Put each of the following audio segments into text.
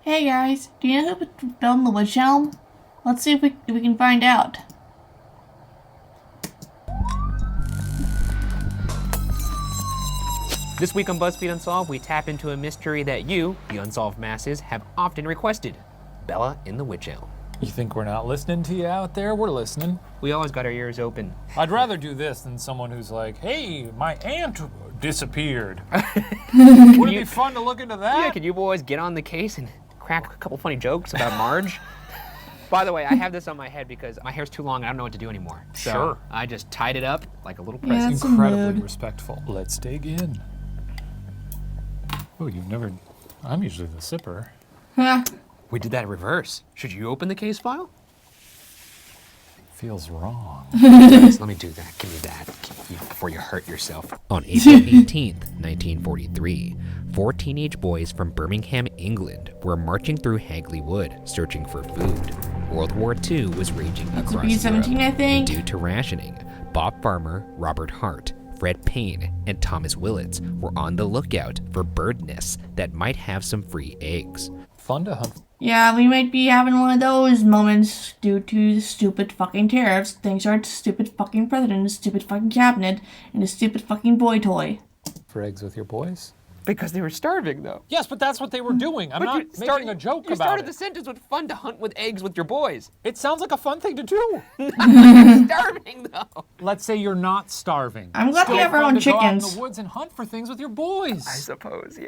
Hey guys, do you know who filmed the Wych Elm? Let's see if we can find out. This week on BuzzFeed Unsolved, we tap into a mystery that you, the unsolved masses, have often requested. Bella in the Wych Elm. You think we're not listening to you out there? We're listening. We always got our ears open. I'd rather do this than someone who's like, hey, my aunt disappeared. Would it be fun to look into that? Yeah, can you boys get on the case and crack a couple funny jokes about Marge? By the way, I have this on my head because my hair's too long and I don't know what to do anymore. So Sure. I just tied it up like a little Yeah, present. that's Incredibly rude. respectful. Let's dig in. Oh, I'm usually the sipper. Huh. We did that in reverse. Should you open the case file? Feels wrong. Yes, let me do that. Give me that before you hurt yourself. On April 18th, 1943, 4 teenage boys from Birmingham, England were marching through Hagley Wood searching for food. World War II was raging That's a across B-17, Europe. I think. And due to rationing, Bob Farmer, Robert Hart, Fred Payne, and Thomas Willits were on the lookout for bird nests that might have some free eggs. Fun to hunt. Yeah, we might be having one of those moments due to the stupid fucking tariffs, thanks to our stupid fucking president, the stupid fucking cabinet, and the stupid fucking boy toy. For eggs with your boys? Because they were starving, though. Yes, but that's what they were doing. I'm not making a joke You about started it. the sentence with fun to hunt with eggs with your boys. It sounds like a fun thing to do. Starving, though. Let's say you're not starving. I'm glad we Still have our fun own to go out in chickens. the woods and hunt for things with your boys. I suppose, yeah.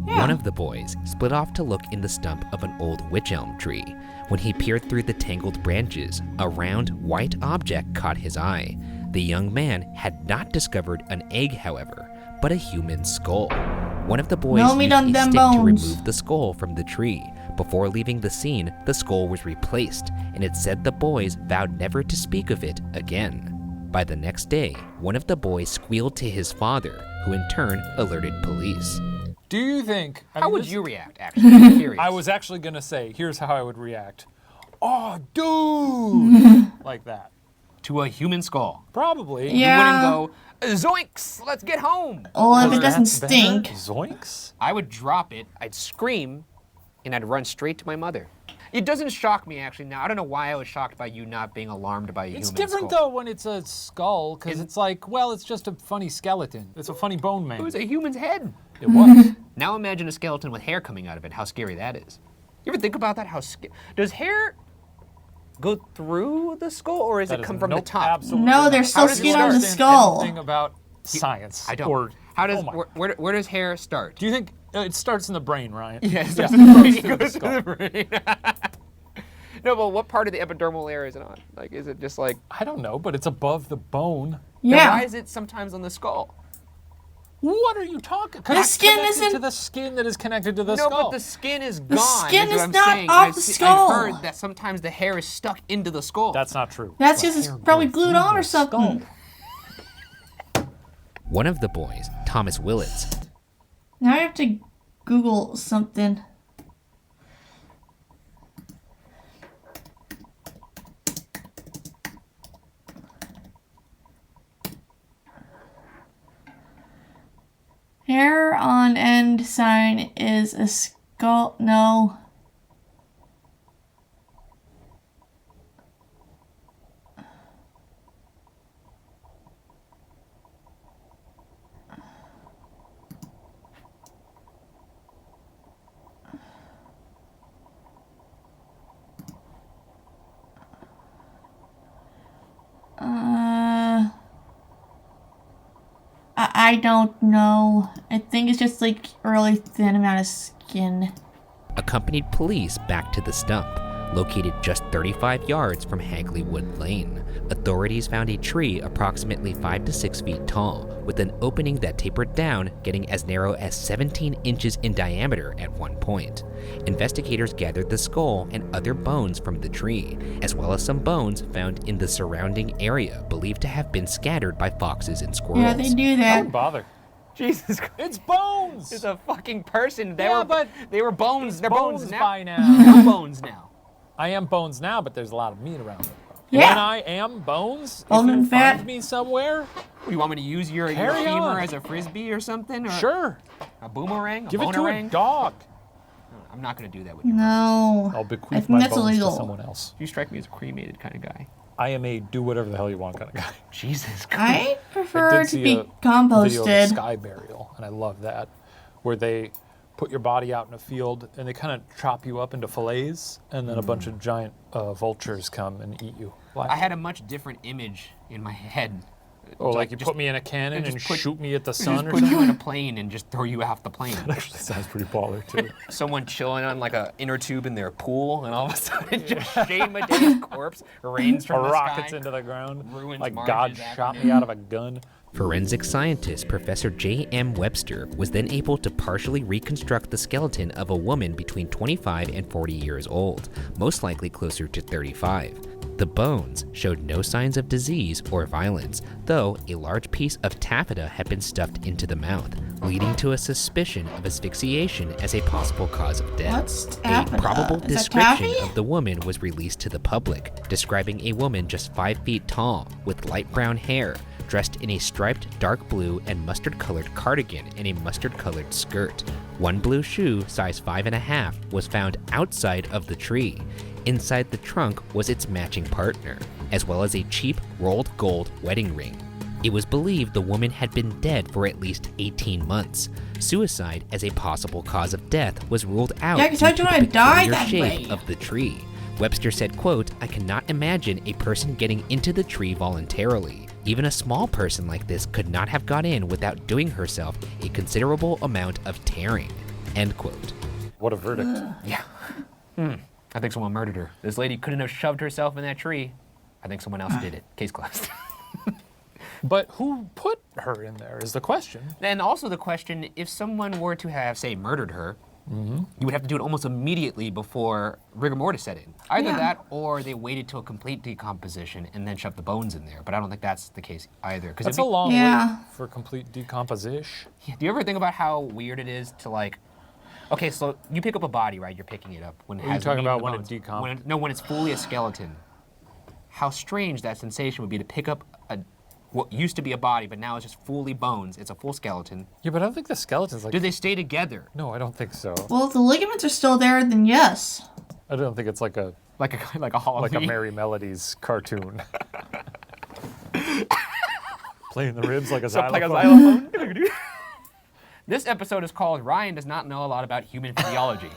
Yeah. One of the boys split off to look in the stump of an old wych elm tree. When he peered through the tangled branches, a round, white object caught his eye. The young man had not discovered an egg, however, but a human skull. One of the boys No meat used on a them stick to bones. remove the skull from the tree. Before leaving the scene, the skull was replaced, and it said the boys vowed never to speak of it again. By the next day, one of the boys squealed to his father, who in turn alerted police. Do you think... How would you react, actually? I'm curious. I was actually going to say, here's how I would react. Oh, dude! Like that. To a human skull. Probably. Yeah. You wouldn't go, zoinks, let's get home. Oh, if Is it doesn't that better? stink. Zoinks? I would drop it, I'd scream, and I'd run straight to my mother. It doesn't shock me, actually, now. I don't know why I was shocked by you not being alarmed by a human It's skull. different, though, when it's a skull, because it's like, well, it's just a funny skeleton. It's a funny bone man. It was a human's head. It was. Now imagine a skeleton with hair coming out of it, how scary that is. You ever think about that? Does hair go through the skull, or does That it is come from nope, the top? Absolutely No, not. there's How still does it skin on the Understand skull. anything about science. I don't. Or, How does, oh my- where does hair start? Do you think it starts in the brain, Ryan? Yes, Yeah. it It goes goes to through the brain. No, but what part of the epidermal layer is it on? Like, is it just like, I don't know, but it's above the bone. then Yeah. why is it sometimes on the skull? What are you talking? 'Cause The it's skin connected isn't- to the skin that is connected to the No, skull. but the skin is gone. skin what is I'm not saying. off I've the se- skull. I've heard that sometimes the hair is stuck into the skull. That's not true. That's just it's probably glued on or something. One of the boys, Thomas Willits, Now I have to Google something. Hair on end sign is a skull. No. I don't know. I think it's just like a really thin amount of skin. accompanied police back to the stump, located just 35 yards from Hagley Wood Lane. Authorities found a tree approximately 5 to 6 feet tall, with an opening that tapered down, getting as narrow as 17 inches in diameter at one point. Investigators gathered the skull and other bones from the tree, as well as some bones found in the surrounding area, believed to have been scattered by foxes and squirrels. Yeah, they do I that. wouldn't bother. Jesus Christ. It's bones. It's a fucking person. But they were bones. They're bones now. by now. I'm bones now. I am bones now, but there's a lot of meat around it. Yeah. When I am bones, Bone if you and fat. find me somewhere, You want me to use your Carry femur on. as a frisbee or something? Or sure. A boomerang? Give it to a bonerang? dog. I'm not going to do that with you. No. I'll I bequeath think my that's bones illegal. to someone else. You strike me as a cremated kind of guy. I am a do whatever the hell you want kind of guy. Jesus Christ. I prefer I did to see be a video of a composted. sky burial, and I love that, where they put your body out in a field and they kind of chop you up into fillets, and then a bunch of giant vultures come and eat you. I had a much different image in my head. Oh, like you put me in a cannon and shoot me at the sun or Just put you in something? a plane and just throw you off the plane. That actually sounds pretty baller, too. Someone chilling on like a inner tube in their pool, and all of a sudden just Shane Medea's corpse rains from the rockets sky. into the ground. Ruins Like Marge's God shot me out of a gun. Forensic scientist Professor J.M. Webster was then able to partially reconstruct the skeleton of a woman between 25 and 40 years old, most likely closer to 35. The bones showed no signs of disease or violence, though a large piece of taffeta had been stuffed into the mouth, leading to a suspicion of asphyxiation as a possible cause of death. What's A taffeta? probable Is that description taffy? of the woman was released to the public, describing a woman just 5 feet tall, with light brown hair, dressed in a striped dark blue and mustard-colored cardigan and a mustard-colored skirt. One blue shoe, size 5.5, was found outside of the tree. Inside the trunk was its matching partner, as well as a cheap rolled gold wedding ring. It was believed the woman had been dead for at least 18 months. Suicide as a possible cause of death was ruled out Yeah, 'cause due I to don't the wanna die peculiar that shape way. of the tree. Webster said, quote, "I cannot imagine a person getting into the tree voluntarily. Even a small person like this could not have got in without doing herself a considerable amount of tearing," end quote. What a verdict. Yeah. I think someone murdered her. This lady couldn't have shoved herself in that tree. I think someone else did it. Case closed. But who put her in there is the question. And also the question, if someone were to have, say, murdered her, you would have to do it almost immediately before rigor mortis set in. Either Yeah. that, or they waited till complete decomposition and then shoved the bones in there. But I don't think that's the case either. That's a long Yeah. wait for complete decomposition. Do you ever think about how weird it is to like? Okay, so you pick up a body, right? You're picking it up when it What are you has talking the about when bones. it decomp- when it's fully a skeleton. How strange that sensation would be to pick up what used to be a body, but now it's just fully bones. It's a full skeleton. Yeah, but I don't think the skeleton's like... Do they stay together? No, I don't think so. Well, if the ligaments are still there, then yes. I don't think it's like a Like a Hall like of a Fame? Merry Melodies cartoon. Playing the ribs like a Like a xylophone. xylophone? This episode is called Ryan Does Not Know a Lot About Human Physiology.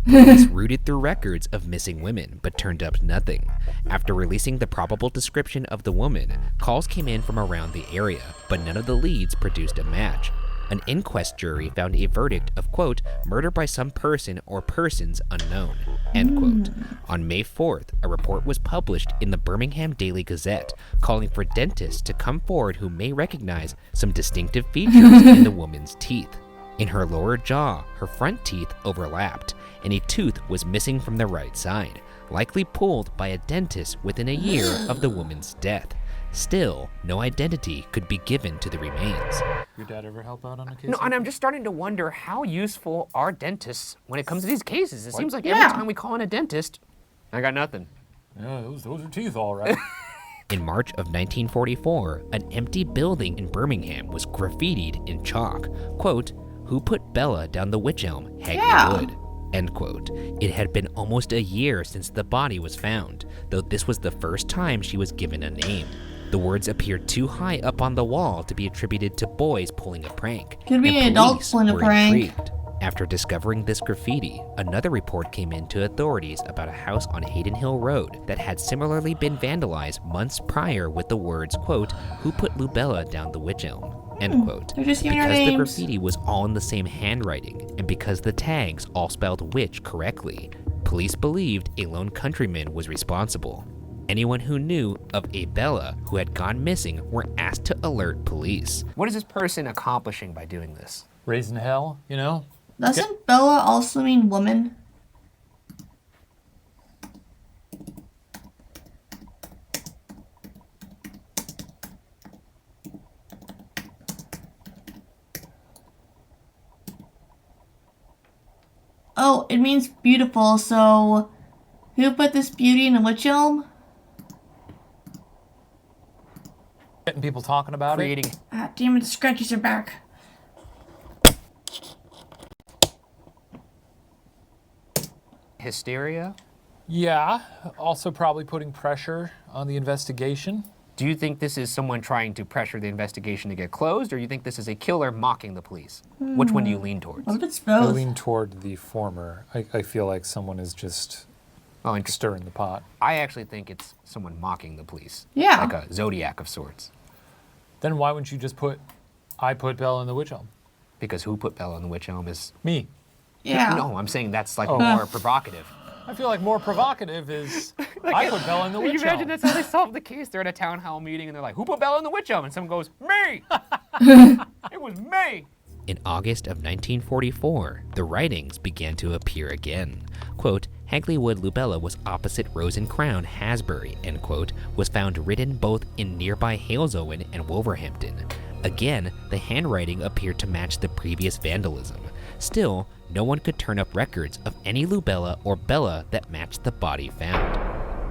Police rooted through records of missing women, but turned up nothing. After releasing the probable description of the woman, calls came in from around the area, but none of the leads produced a match. An inquest jury found a verdict of, quote, murder by some person or persons unknown, end quote. On May 4th, a report was published in the Birmingham Daily Gazette calling for dentists to come forward who may recognize some distinctive features in the woman's teeth. In her lower jaw, her front teeth overlapped, and a tooth was missing from the right side, likely pulled by a dentist within a year of the woman's death. Still, no identity could be given to the remains. Your dad ever help out on a case? No, like and I'm that? just starting to wonder how useful are dentists when it comes to these cases. It seems like every Yeah. time we call in a dentist, I got nothing. Yeah, those are teeth, all right. In March of 1944, an empty building in Birmingham was graffitied in chalk, quote, who put Bella down the Wych Elm, Hagley Yeah. Wood, end quote. It had been almost a year since the body was found, though this was the first time she was given a name. The words appeared too high up on the wall to be attributed to boys pulling a prank. Could be and adults police pulling a were prank. intrigued. After discovering this graffiti, another report came in to authorities about a house on Hayden Hill Road that had similarly been vandalized months prior with the words, quote, who put Lubella down the Wych Elm, end quote. They're just giving her Because the names. graffiti was all in the same handwriting, and because the tags all spelled witch correctly, police believed a lone countryman was responsible. Anyone who knew of a Bella who had gone missing were asked to alert police. What is this person accomplishing by doing this? Raising hell, you know? Doesn't Bella also mean woman? Oh, it means beautiful, so who put this beauty in a Wych Elm? Getting people talking about Creating. Ah, damn it, the scratchies are back. it. Hysteria? Yeah, also probably putting pressure on the investigation. Do you think this is someone trying to pressure the investigation to get closed, or you think this is a killer mocking the police? Which one do you lean towards? What if it's I both? lean toward the former. I feel like someone is just Oh, interesting. stirring the pot. I actually think it's someone mocking the police. Yeah. Like a Zodiac of sorts. Then why wouldn't you just I put Bella in the Wych Elm? Because who put Bella in the Wych Elm is... Me. Yeah. No, I'm saying that's like more provocative. I feel like more provocative is I put Bella in the Wych Can you imagine Elm. that's how they solve the case? They're at a town hall meeting and they're like, who put Bella in the Wych Elm? And someone goes, me! It was me! In August of 1944, the writings began to appear again. Quote, Hagley Wood Lubella was opposite Rose and Crown, Hasbury, end quote, was found written both in nearby Halesowen and Wolverhampton. Again, the handwriting appeared to match the previous vandalism. Still, no one could turn up records of any Lubella or Bella that matched the body found.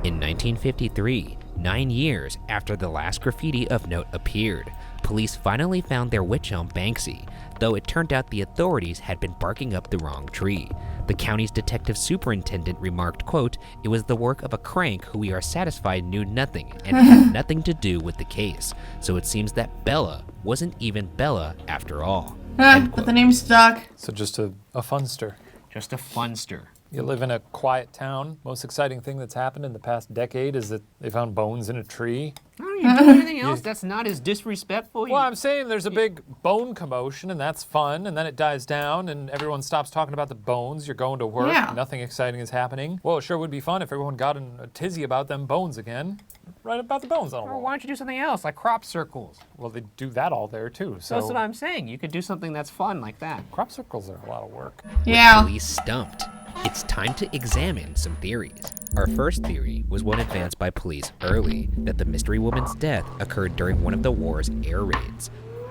In 1953, 9 years after the last graffiti of note appeared, police finally found their Wych Elm Banksy, though it turned out the authorities had been barking up the wrong tree. The county's detective superintendent remarked, quote, it was the work of a crank who we are satisfied knew nothing and had nothing to do with the case. So it seems that Bella wasn't even Bella after all. End But quote. the name stuck. So just a funster. Just a funster. You live in a quiet town. Most exciting thing that's happened in the past decade is that they found bones in a tree. No, you do anything else that's not as disrespectful. Well, I'm saying there's a big bone commotion, and that's fun, and then it dies down, and everyone stops talking about the bones. You're going to work, Yeah. nothing exciting is happening. Well, it sure would be fun if everyone got in a tizzy about them bones again. Write about the bones on a Or wall. why don't you do something else, like crop circles? Well, they do that all there, too, so... That's what I'm saying. You could do something that's fun like that. Crop circles are a lot of work. Yeah. Police stumped. It's time to examine some theories. Our first theory was one advanced by police early, that the mystery woman's death occurred during one of the war's air raids.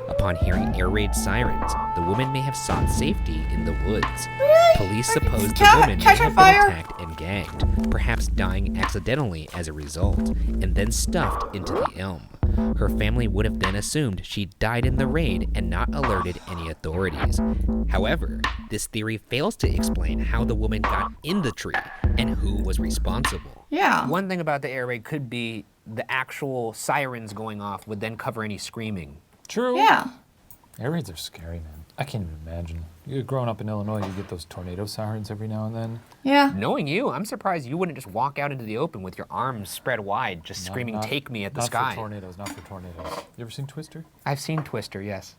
Upon hearing air raid sirens, the woman may have sought safety in the woods. Police suppose the woman may catch on have been fire. attacked and gagged, perhaps dying accidentally as a result, and then stuffed into the elm. Her family would have then assumed she died in the raid and not alerted any authorities. However, this theory fails to explain how the woman got in the tree and who was responsible. Yeah. One thing about the air raid could be the actual sirens going off would then cover any screaming. True. Yeah. Air raids are scary, man. I can't even imagine. Growing up in Illinois, you get those tornado sirens every now and then. Yeah. Knowing you, I'm surprised you wouldn't just walk out into the open with your arms spread wide, just screaming, Not- take me at the not sky. for tornadoes, not for tornadoes. You ever seen Twister? I've seen Twister, yes.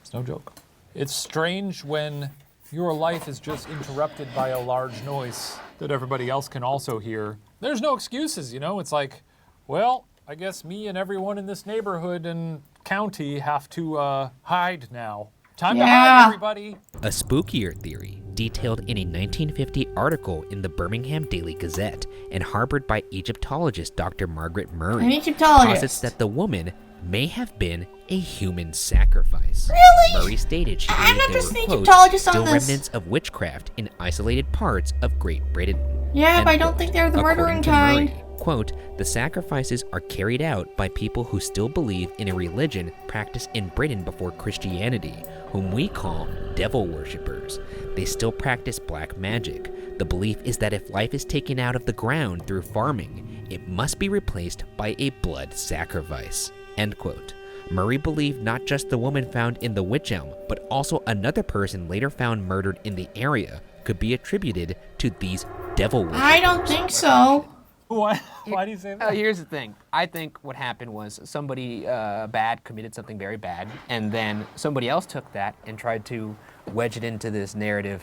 It's no joke. It's strange when your life is just interrupted by a large noise that everybody else can also hear. There's no excuses, you know? It's like, well, I guess me and everyone in this neighborhood and county have to hide now. Time to Yeah. hide, everybody. A spookier theory, detailed in a 1950 article in the Birmingham Daily Gazette and harbored by Egyptologist Dr. Margaret Murray, An Egyptologist. posits that the woman may have been a human sacrifice. Really? Murray stated she I'm believed not there just were, an quote, Egyptologist on still this. remnants of witchcraft in isolated parts of Great Britain. Yeah, End but I don't quote. think they're the According murdering to kind. Murray, quote, the sacrifices are carried out by people who still believe in a religion practiced in Britain before Christianity, whom we call devil worshippers. They still practice black magic. The belief is that if life is taken out of the ground through farming, it must be replaced by a blood sacrifice. End quote. Murray believed not just the woman found in the Wych Elm, but also another person later found murdered in the area could be attributed to these devil worshippers. I don't think so. What? Why do you say that? Here's the thing. I think what happened was somebody bad committed something very bad, and then somebody else took that and tried to wedge it into this narrative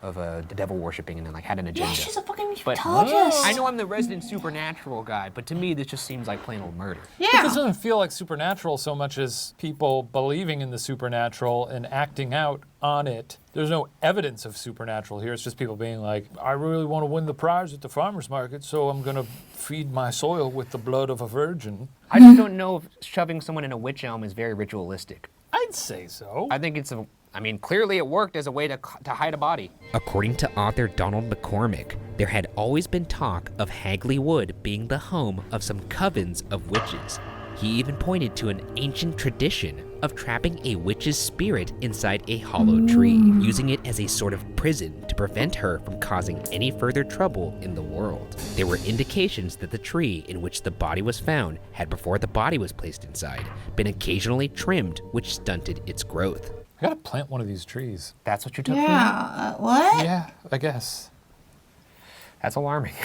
of devil worshipping and then like had an agenda. Yeah, she's a fucking But Egyptologist. I know I'm the resident supernatural guy, but to me this just seems like plain old murder. But Yeah. this doesn't feel like supernatural so much as people believing in the supernatural and acting out on it. There's no evidence of supernatural here. It's just people being like, I really want to win the prize at the farmer's market, so I'm going to feed my soil with the blood of a virgin. I just don't know if shoving someone in a witch elm is very ritualistic. I'd say so. I think clearly it worked as a way to hide a body. According to author Donald McCormick, there had always been talk of Hagley Wood being the home of some covens of witches. He even pointed to an ancient tradition of trapping a witch's spirit inside a hollow tree, using it as a sort of prison prison to prevent her from causing any further trouble in the world. There were indications that the tree in which the body was found had, before the body was placed inside, been occasionally trimmed, which stunted its growth. I gotta plant one of these trees. That's what you took from me? Yeah, what? Yeah, I guess. That's alarming.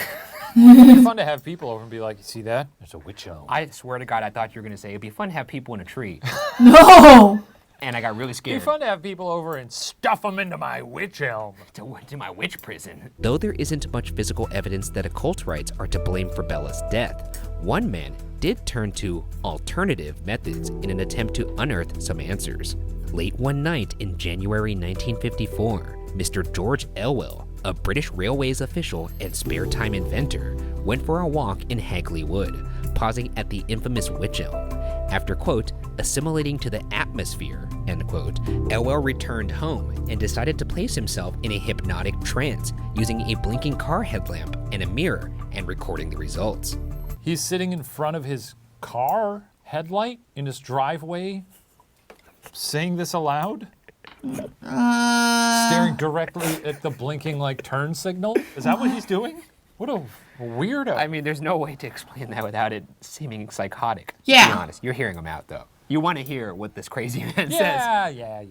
It'd be fun to have people over and be like, you see that? There's a witch elm. I swear to God, I thought you were going to say it'd be fun to have people in a tree. No! And I got really It'd scared. be fun to have people over and stuff them into my witch elm. To my witch prison. Though there isn't much physical evidence that occultites are to blame for Bella's death, one man did turn to alternative methods in an attempt to unearth some answers. Late one night in January 1954, Mr. George Elwell, a British Railways official and spare time inventor, went for a walk in Hagley Wood, pausing at the infamous Wych Elm. After, quote, assimilating to the atmosphere, end quote, Elwell returned home and decided to place himself in a hypnotic trance using a blinking car headlamp and a mirror and recording the results. He's sitting in front of his car headlight in his driveway, saying this aloud? Staring directly at the blinking like turn signal? Is that what he's doing? What a weirdo. I mean, there's no way to explain that without it seeming psychotic. Yeah. To be honest, you're hearing him out, though. You want to hear what this crazy man says. Yeah.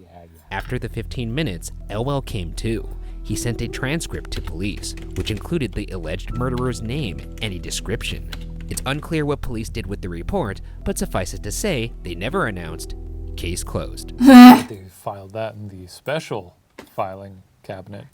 After the 15 minutes, Elwell came to. He sent a transcript to police, which included the alleged murderer's name and a description. It's unclear what police did with the report, but suffice it to say, they never announced, case closed. They filed that in the special filing cabinet.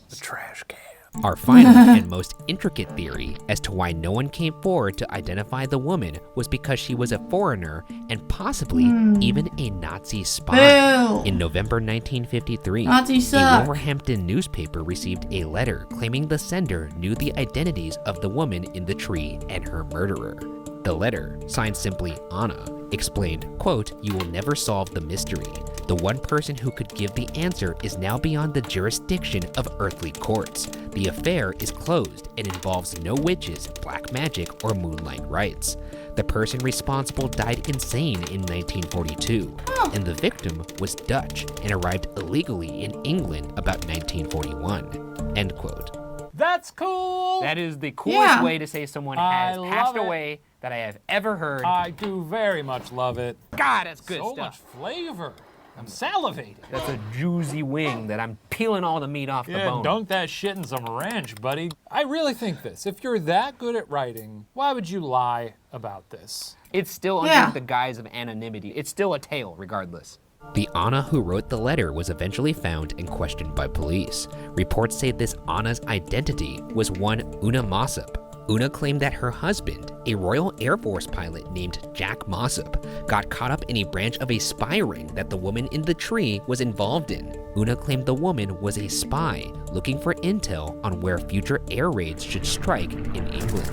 The trash can. Our final and most intricate theory as to why no one came forward to identify the woman was because she was a foreigner and possibly even a Nazi spy. Boo. In November 1953, Nazis a suck. Wolverhampton newspaper received a letter claiming the sender knew the identities of the woman in the tree and her murderer. The letter, signed simply Anna, explained, quote, you will never solve the mystery. The one person who could give the answer is now beyond the jurisdiction of earthly courts. The affair is closed and involves no witches, black magic, or moonlight rites. The person responsible died insane in 1942, and the victim was Dutch and arrived illegally in England about 1941, end quote. That's cool. That is the coolest Yeah. way to say someone I has love passed it. away that I have ever heard. I do very much love it. God, that's good So stuff. much flavor. I'm salivating. That's a juicy wing that I'm peeling all the meat off the Yeah, bone. dunk that shit in some ranch, buddy. I really think this. If you're that good at writing, why would you lie about this? It's still Yeah. under the guise of anonymity. It's still a tale, regardless. The Anna who wrote the letter was eventually found and questioned by police. Reports say this Anna's identity was one Una Mossop. Una claimed that her husband, a Royal Air Force pilot named Jack Mossop, got caught up in a branch of a spy ring that the woman in the tree was involved in. Una claimed the woman was a spy looking for intel on where future air raids should strike in England.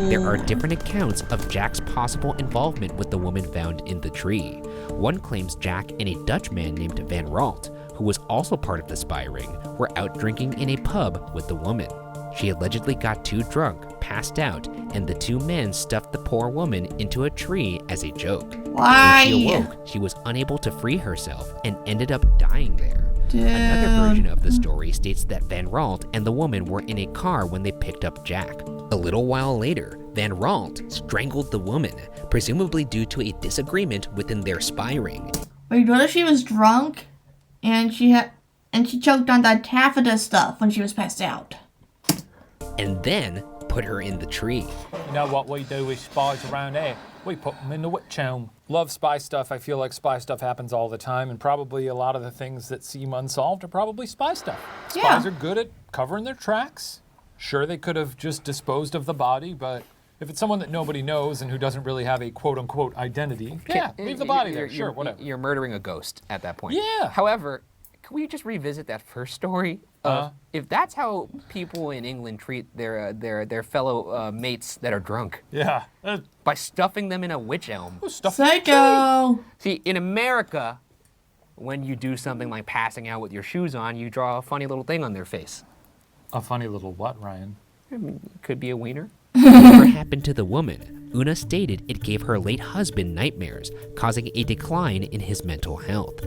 There are different accounts of Jack's possible involvement with the woman found in the tree. One claims Jack and a Dutch man named Van Ralt, who was also part of the spy ring, were out drinking in a pub with the woman. She allegedly got too drunk, passed out, and the two men stuffed the poor woman into a tree as a joke. Why? When she awoke, she was unable to free herself and ended up dying there. Dude. Another version of the story states that Van Ralt and the woman were in a car when they picked up Jack. A little while later, Van Ralt strangled the woman, presumably due to a disagreement within their spy ring. Wait, what if she was drunk and she choked on that taffeta stuff when she was passed out? And then put her in the tree. You know what we do with spies around here? We put them in the witch elm. Love spy stuff. I feel like spy stuff happens all the time, and probably a lot of the things that seem unsolved are probably spy stuff. Yeah. Spies are good at covering their tracks. Sure, they could have just disposed of the body, but if it's someone that nobody knows and who doesn't really have a quote-unquote identity, yeah, leave the body there. Sure, whatever. You're murdering a ghost at that point. Yeah. However, can we just revisit that first story? If that's how people in England treat their fellow mates that are drunk, Yeah. by stuffing them in a wych elm. Stuff. Psycho! See, in America, when you do something like passing out with your shoes on, you draw a funny little thing on their face. A funny little what, Ryan? Could be a wiener. Whatever happened to the woman, Una stated it gave her late husband nightmares, causing a decline in his mental health.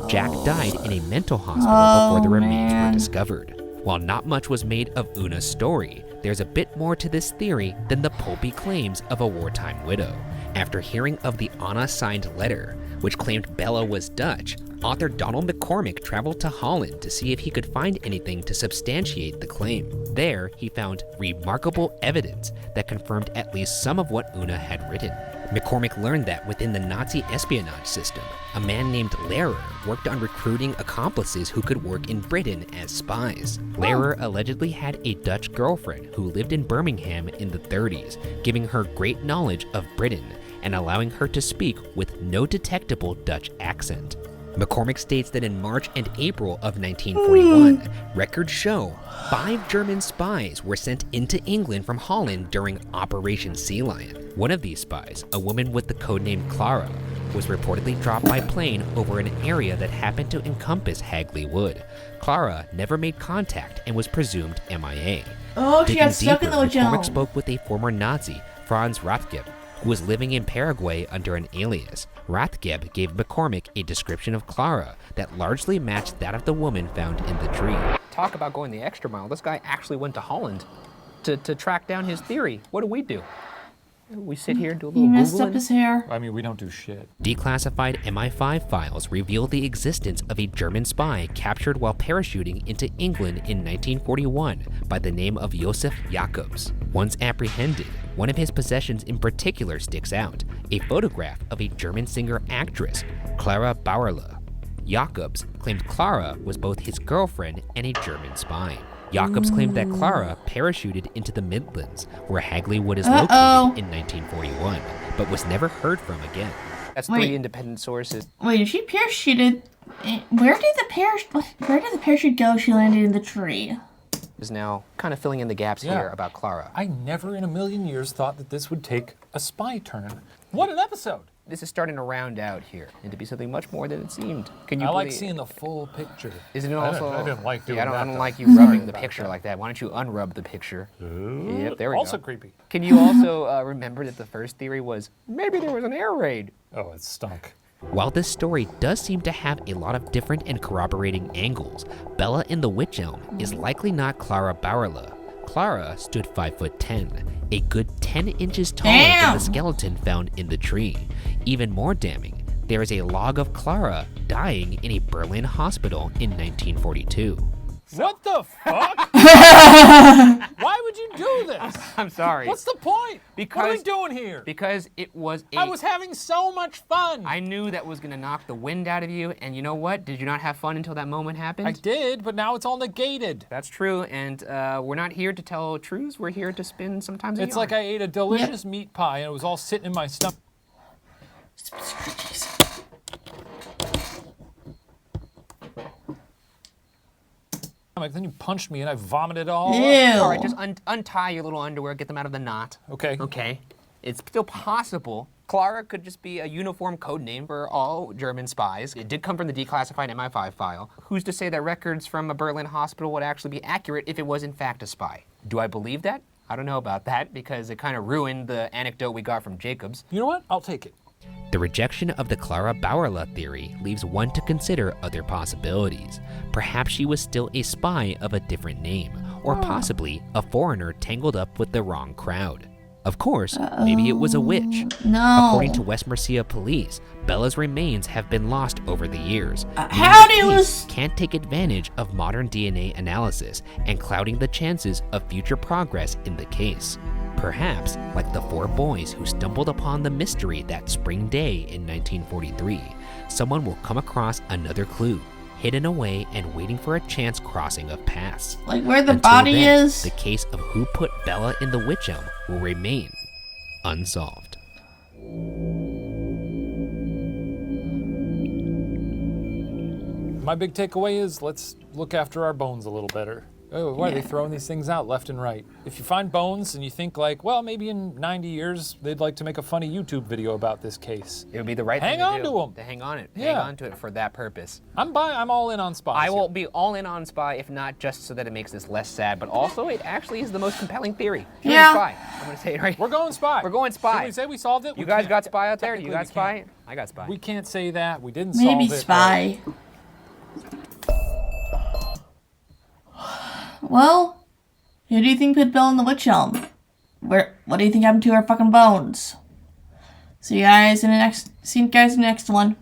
Jack died in a mental hospital before the remains were discovered. While not much was made of Una's story, there's a bit more to this theory than the pulpy claims of a wartime widow. After hearing of the Anna-signed letter, which claimed Bella was Dutch, author Donald McCormick traveled to Holland to see if he could find anything to substantiate the claim. There, he found remarkable evidence that confirmed at least some of what Una had written. McCormick learned that within the Nazi espionage system, a man named Lehrer worked on recruiting accomplices who could work in Britain as spies. Lehrer allegedly had a Dutch girlfriend who lived in Birmingham in the 30s, giving her great knowledge of Britain and allowing her to speak with no detectable Dutch accent. McCormick states that in March and April of 1941, records show 5 German spies were sent into England from Holland during Operation Sea Lion. One of these spies, a woman with the codename Clara, was reportedly dropped by plane over an area that happened to encompass Hagley Wood. Clara never made contact and was presumed MIA. Oh, she Digging got stuck in deeper, the jail. McCormick spoke with a former Nazi, Franz Rathgeb, who was living in Paraguay under an alias. Rathgeb gave McCormick a description of Clara that largely matched that of the woman found in the tree. Talk about going the extra mile. This guy actually went to Holland to track down his theory. What do? We sit here and do a He little messed up Googling. his hair. I mean, we don't do shit. Declassified MI5 files reveal the existence of a German spy captured while parachuting into England in 1941 by the name of Josef Jakobs. Once apprehended, one of his possessions in particular sticks out, a photograph of a German singer-actress, Clara Bauerle. Jakobs claimed Clara was both his girlfriend and a German spy. Jakobs claimed that Clara parachuted into the Midlands, where Hagley Wood is located in 1941, but was never heard from again. That's Wait. 3 independent sources. Wait, if she parachuted, where did the parachute go? She landed in the tree. Is now kind of filling in the gaps Yeah. here about Clara. I never in a million years thought that this would take a spy turn. What an episode! This is starting to round out here and to be something much more than it seemed. Can you I like believe- seeing the full picture. Isn't it I also? didn't like doing I that, don't though. like you rubbing the picture like that. Why don't you unrub the picture? Yep, there we Also go. creepy. Can you also remember that the first theory was maybe there was an air raid? Oh, it stunk. While this story does seem to have a lot of different and corroborating angles, Bella in the Wych Elm is likely not Clara Bauerle. Clara stood 5'10", a good 10 inches taller than Damn. the skeleton found in the tree. Even more damning, there is a log of Clara dying in a Berlin hospital in 1942. What the fuck? Why would you do this? I'm sorry. What's the point? What are we Because- doing here? Because it was a. I was having so much fun. I knew that was gonna knock the wind out of you, and you know what? Did you not have fun until that moment happened? I did, but now it's all negated. That's true, and we're not here to tell truths. We're here to spin sometimes. It's like I ate a delicious meat pie and it was all sitting in my stomach. Then you punched me and I vomited all Ew. up. All right, just untie your little underwear, get them out of the knot. Okay. Okay. It's still possible. Clara could just be a uniform code name for all German spies. It did come from the declassified MI5 file. Who's to say that records from a Berlin hospital would actually be accurate if it was in fact a spy? Do I believe that? I don't know about that because it kind of ruined the anecdote we got from Jacobs. You know what? I'll take it. The rejection of the Clara Bauerle theory leaves one to consider other possibilities. Perhaps she was still a spy of a different name, or possibly a foreigner tangled up with the wrong crowd. Of course, maybe it was a witch. No. According to West Mercia police, Bella's remains have been lost over the years. How do The you police can't take advantage of modern DNA analysis and clouding the chances of future progress in the case. Perhaps, like the 4 boys who stumbled upon the mystery that spring day in 1943, someone will come across another clue, hidden away and waiting for a chance crossing of paths. Like where the Until body then, is? the case of who put Bella in the Wych Elm will remain unsolved. My big takeaway is let's look after our bones a little better. Oh, why are they throwing these things out left and right? If you find bones and you think like, well, maybe in 90 years they'd like to make a funny YouTube video about this case. It would be the right Hang thing on to do. to 'em. To hang on it. Yeah. Hang on to it for that purpose. I'm all in on spies. I here. will be all in on Spy, if not just so that it makes this less sad, but also it actually is the most compelling theory. Choose Yeah. Spy. I'm gonna say it right. We're going spy. We're going spy. Did we say we solved it? You We guys can't. got Spy out there? You Technically, got we Spy? can't. I got Spy. We can't say that. We didn't Maybe solve it. spy. Well, who do you think put Bill in the Wych Elm? What do you think happened to our fucking bones? See you guys in the next one.